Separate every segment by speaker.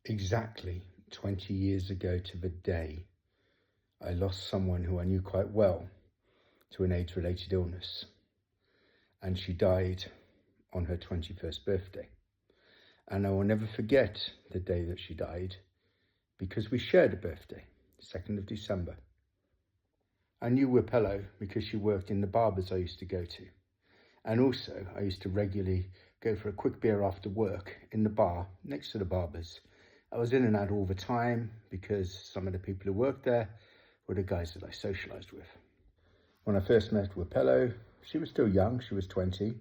Speaker 1: Exactly 20 years ago to the day, I lost someone who I knew quite well to an AIDS-related illness, and she died on her 21st birthday. And I will never forget the day that she died because we shared a birthday, 2nd of December. I knew Wipello because she worked in the barbers I used to go to. And also, I used to regularly go for a quick beer after work in the bar next to the barbers. I was in and out all the time because some of the people who worked there were the guys that I socialised with. When I first met Wipello, she was still young, she was 20,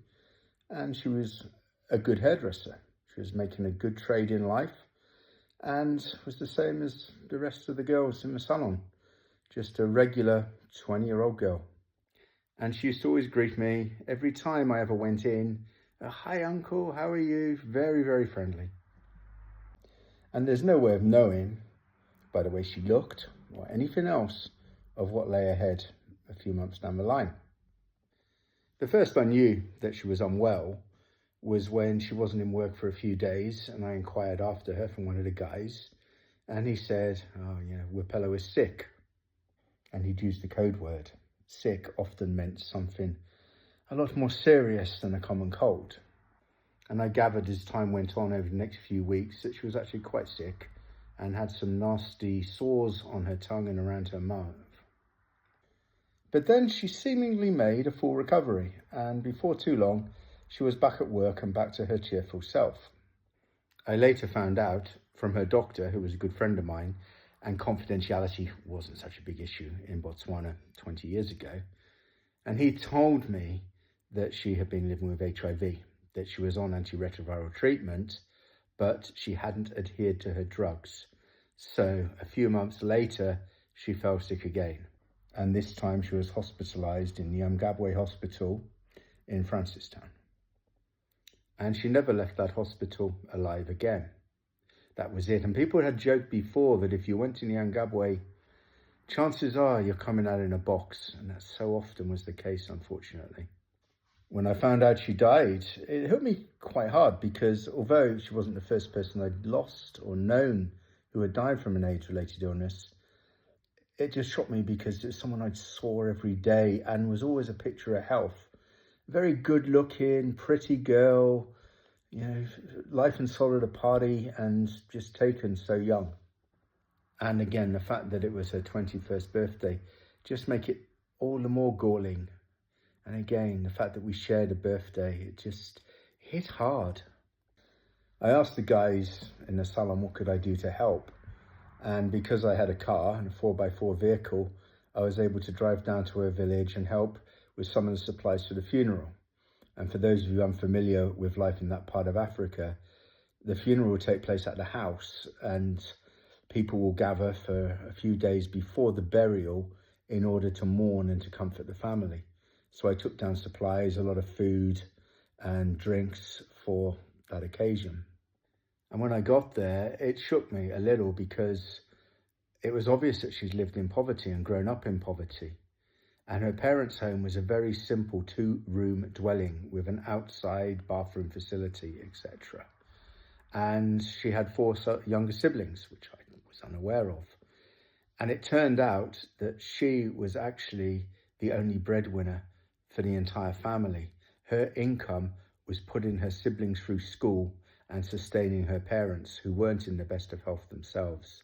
Speaker 1: and she was a good hairdresser. She was making a good trade in life and was the same as the rest of the girls in the salon, just a regular 20-year-old girl. And she used to always greet me every time I ever went in. Hi, uncle, how are you? Very, very friendly. And there's no way of knowing, by the way she looked, or anything else, of what lay ahead a few months down the line. The first I knew that she was unwell was when she wasn't in work for a few days, and I inquired after her from one of the guys, and he said, Wipello is sick. And he'd used the code word. Sick often meant something a lot more serious than a common cold. And I gathered as time went on over the next few weeks that she was actually quite sick and had some nasty sores on her tongue and around her mouth. But then she seemingly made a full recovery, and before too long, she was back at work and back to her cheerful self. I later found out from her doctor, who was a good friend of mine, and confidentiality wasn't such a big issue in Botswana 20 years ago. And he told me that she had been living with HIV, that she was on antiretroviral treatment, but she hadn't adhered to her drugs. So a few months later, she fell sick again. And this time she was hospitalized in the Umgabwe hospital in Francistown. And she never left that hospital alive again. That was it. And people had joked before that if you went to Nyangabwe, chances are you're coming out in a box. And that so often was the case, unfortunately. When I found out she died, it hurt me quite hard because although she wasn't the first person I'd lost or known who had died from an AIDS-related illness, it just shocked me because it was someone I saw every day and was always a picture of health. Very good looking, pretty girl, life and soul at a party, and just taken so young. And again, the fact that it was her 21st birthday just make it all the more galling. And again, the fact that we shared a birthday, it just hit hard. I asked the guys in the salon what could I do to help. And because I had a car and a 4x4 vehicle, I was able to drive down to her village and help with some of the supplies for the funeral. And for those of you unfamiliar with life in that part of Africa, the funeral will take place at the house and people will gather for a few days before the burial in order to mourn and to comfort the family. So I took down supplies, a lot of food and drinks for that occasion. And when I got there, it shook me a little because it was obvious that she'd lived in poverty and grown up in poverty. And her parents' home was a very simple 2-room dwelling with an outside bathroom facility, etc. And she had 4 younger siblings, which I was unaware of. And it turned out that she was actually the only breadwinner for the entire family. Her income was putting her siblings through school and sustaining her parents, who weren't in the best of health themselves.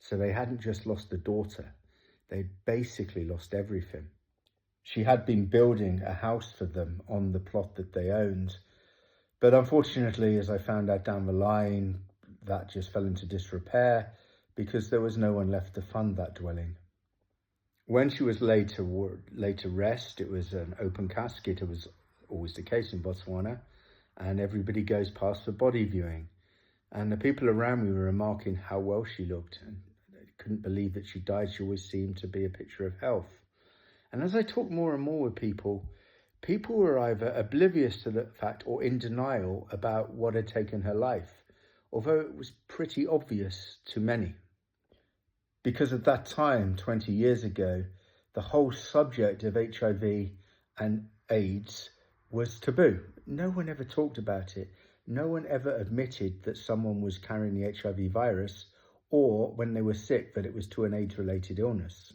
Speaker 1: So they hadn't just lost a daughter, they basically lost everything. She had been building a house for them on the plot that they owned. But unfortunately, as I found out down the line, that just fell into disrepair because there was no one left to fund that dwelling. When she was laid to rest, it was an open casket. It was always the case in Botswana. And everybody goes past for body viewing. And the people around me were remarking how well she looked. And they couldn't believe that she died. She always seemed to be a picture of health. And as I talked more and more with people were either oblivious to the fact or in denial about what had taken her life, although it was pretty obvious to many. Because at that time, 20 years ago, the whole subject of HIV and AIDS was taboo. No one ever talked about it. no one ever admitted that someone was carrying the HIV virus, or when they were sick that it was to an AIDS-related illness.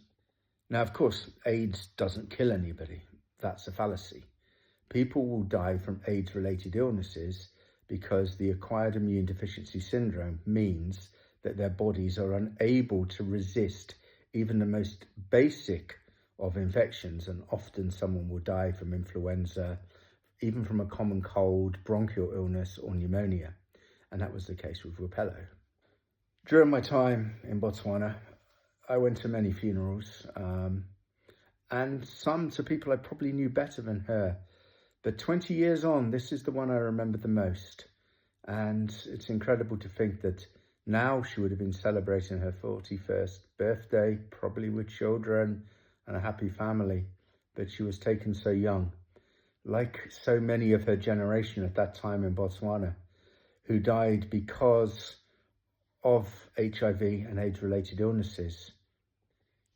Speaker 1: Now, of course, AIDS doesn't kill anybody. That's a fallacy. People will die from AIDS-related illnesses because the acquired immune deficiency syndrome means that their bodies are unable to resist even the most basic of infections, and often someone will die from influenza, even from a common cold, bronchial illness, or pneumonia. And that was the case with Rapello. During my time in Botswana, I went to many funerals, and some to people I probably knew better than her. But 20 years on, this is the one I remember the most. And it's incredible to think that now she would have been celebrating her 41st birthday, probably with children and a happy family, but she was taken so young. Like so many of her generation at that time in Botswana, who died because of HIV and AIDS-related illnesses.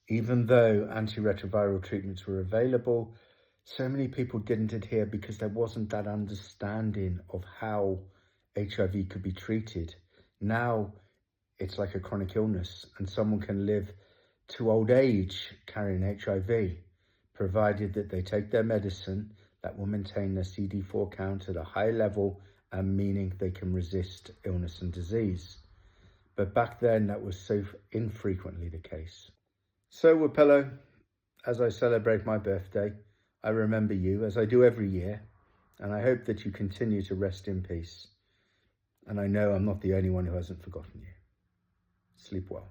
Speaker 1: Even though antiretroviral treatments were available, so many people didn't adhere because there wasn't that understanding of how HIV could be treated. Now it's like a chronic illness, and someone can live to old age carrying HIV, provided that they take their medicine that will maintain their CD4 count at a high level, and meaning they can resist illness and disease. But back then, that was so infrequently the case. So, Rapello, as I celebrate my birthday, I remember you, as I do every year, and I hope that you continue to rest in peace. And I know I'm not the only one who hasn't forgotten you. Sleep well.